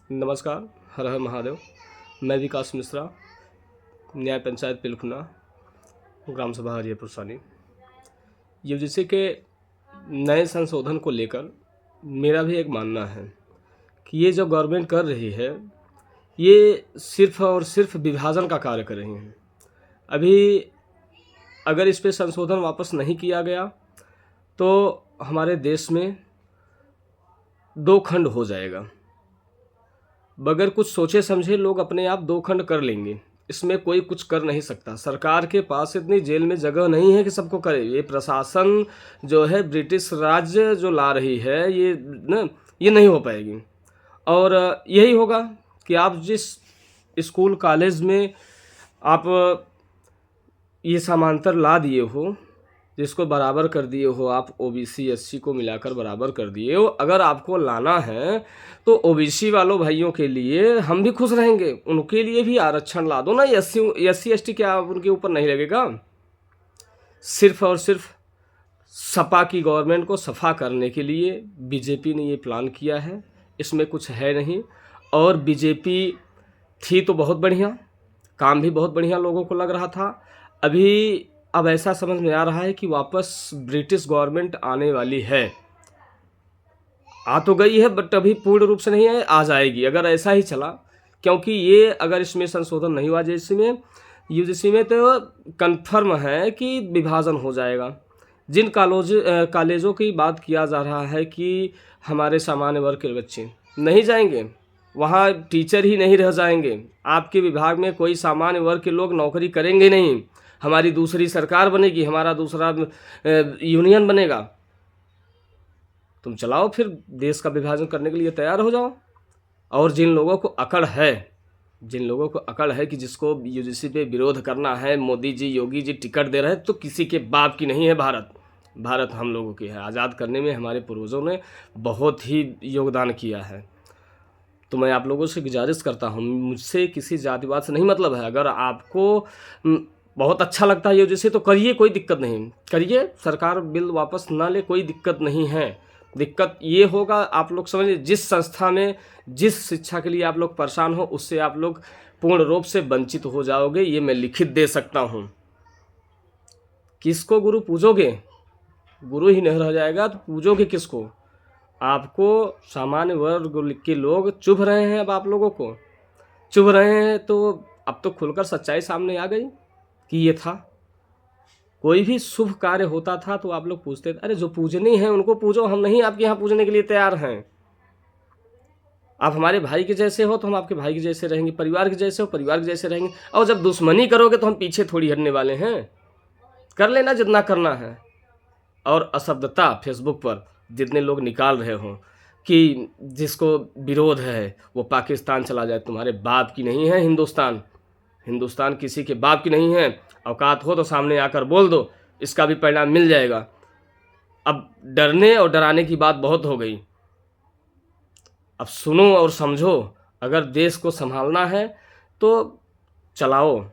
नमस्कार, हर हर महादेव। मैं विकास मिश्रा, न्याय पंचायत पिलखुना, ग्राम सभा हरियरपुर सानी। यूजीसी के नए संशोधन को लेकर मेरा भी एक मानना है कि ये जो गवर्नमेंट कर रही है ये सिर्फ़ और सिर्फ विभाजन का कार्य कर रही है। अभी अगर इस पे संशोधन वापस नहीं किया गया तो हमारे देश में दो खंड हो जाएगा। बगैर कुछ सोचे समझे लोग अपने आप दो खंड कर लेंगे। इसमें कोई कुछ कर नहीं सकता। सरकार के पास इतनी जेल में जगह नहीं है कि सबको करे। ये प्रशासन जो है ब्रिटिश राज्य जो ला रही है ये नहीं हो पाएगी। और यही होगा कि आप जिस स्कूल कॉलेज में आप ये समांतर ला दिए हो, जिसको बराबर कर दिए हो, आप ओबीसी एससी को मिलाकर बराबर कर दिए हो, अगर आपको लाना है तो ओबीसी वालों भाइयों के लिए हम भी खुश रहेंगे। उनके लिए भी आरक्षण ला दो ना। एससी एसटी क्या उनके ऊपर नहीं लगेगा? सिर्फ और सिर्फ सपा की गवर्नमेंट को सफा करने के लिए बीजेपी ने ये प्लान किया है। इसमें कुछ है नहीं। और बीजेपी थी तो बहुत बढ़िया, काम भी बहुत बढ़िया लोगों को लग रहा था। अब ऐसा समझ में आ रहा है कि वापस ब्रिटिश गवर्नमेंट आने वाली है। आ तो गई है बट अभी पूर्ण रूप से नहीं है, आ जाएगी अगर ऐसा ही चला। क्योंकि ये अगर इसमें संशोधन नहीं हुआ जैसे में यूजीसी में तो कन्फर्म है कि विभाजन हो जाएगा। जिन कॉलेजों की बात किया जा रहा है कि हमारे सामान्य वर्ग के बच्चे नहीं जाएंगे, वहाँ टीचर ही नहीं रह जाएंगे। आपके विभाग में कोई सामान्य वर्ग के लोग नौकरी करेंगे नहीं। हमारी दूसरी सरकार बनेगी, हमारा दूसरा यूनियन बनेगा। तुम चलाओ, फिर देश का विभाजन करने के लिए तैयार हो जाओ। और जिन लोगों को अकड़ है कि जिसको यूजीसी पे विरोध करना है, मोदी जी योगी जी टिकट दे रहे हैं, तो किसी के बाप की नहीं है भारत हम लोगों की है। आज़ाद करने में हमारे पूर्वजों ने बहुत ही योगदान किया है। तो मैं आप लोगों से गुजारिश करता हूँ, मुझसे किसी जातिवाद से नहीं मतलब है। अगर आपको बहुत अच्छा लगता है यूजीसी तो करिए, कोई दिक्कत नहीं, करिए। सरकार बिल वापस ना ले, कोई दिक्कत नहीं है। दिक्कत ये होगा, आप लोग समझिए, जिस संस्था में जिस शिक्षा के लिए आप लोग परेशान हो उससे आप लोग पूर्ण रूप से वंचित हो जाओगे। ये मैं लिखित दे सकता हूँ। किसको गुरु पूजोगे? गुरु ही नहीं रह जाएगा तो पूजोगे किसको? आपको सामान्य वर्ग के लोग चुभ रहे हैं। अब आप लोगों को चुभ रहे हैं तो अब तो खुलकर सच्चाई सामने आ गई कि ये था। कोई भी शुभ कार्य होता था तो आप लोग पूछते थे, अरे जो पूजनी है उनको पूजो, हम नहीं आपके यहाँ पूजने के लिए तैयार हैं। आप हमारे भाई के जैसे हो तो हम आपके भाई के जैसे रहेंगे, परिवार के जैसे हो परिवार के जैसे रहेंगे। और जब दुश्मनी करोगे तो हम पीछे थोड़ी हटने वाले हैं। कर लेना जितना करना है। और अशब्दता फेसबुक पर जितने लोग निकाल रहे हो कि जिसको विरोध है वो पाकिस्तान चला जाए, तुम्हारे बाप की नहीं है हिंदुस्तान किसी के बाप की नहीं है। औकात हो तो सामने आकर बोल दो, इसका भी परिणाम मिल जाएगा। अब डरने और डराने की बात बहुत हो गई। अब सुनो और समझो। अगर देश को संभालना है तो चलाओ।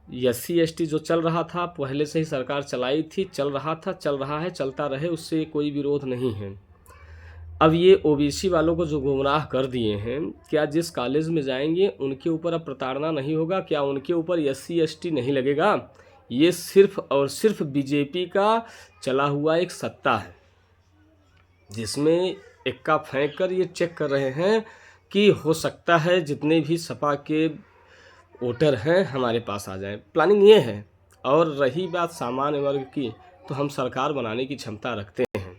एससी एसटी जो चल रहा था पहले से ही सरकार चलाई थी, चल रहा था, चल रहा है, चलता रहे, उससे कोई विरोध नहीं है। अब ये ओबीसी वालों को जो गुमराह कर दिए हैं, क्या जिस कॉलेज में जाएंगे उनके ऊपर अब प्रताड़ना नहीं होगा? क्या उनके ऊपर एससी एसटी नहीं लगेगा? ये सिर्फ और सिर्फ बीजेपी का चला हुआ एक सत्ता है, जिसमें इक्का फेंक कर ये चेक कर रहे हैं कि हो सकता है जितने भी सपा के वोटर हैं हमारे पास आ जाएं। प्लानिंग ये है। और रही बात सामान्य वर्ग की, तो हम सरकार बनाने की क्षमता रखते हैं।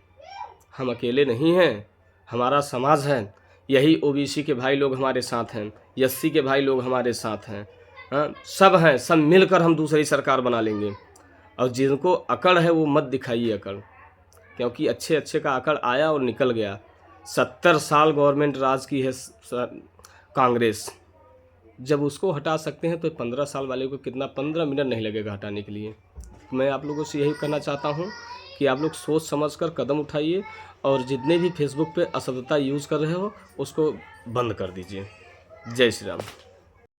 हम अकेले नहीं हैं, हमारा समाज है। यही ओबीसी के भाई लोग हमारे साथ हैं, एससी के भाई लोग हमारे साथ हैं। हाँ, सब हैं, सब मिलकर हम दूसरी सरकार बना लेंगे। और जिनको अकड़ है वो मत दिखाइए अकड़, क्योंकि अच्छे का अकड़ आया और निकल गया। 70 साल गवर्नमेंट राज की है कांग्रेस। जब उसको हटा सकते हैं तो 15 साल वाले को कितना 15 मिनट नहीं लगेगा हटाने के लिए। मैं आप लोगों से यही कहना चाहता हूँ कि आप लोग सोच समझकर कदम उठाइए और जितने भी फेसबुक पे अशुद्धता यूज़ कर रहे हो उसको बंद कर दीजिए। जय श्री राम।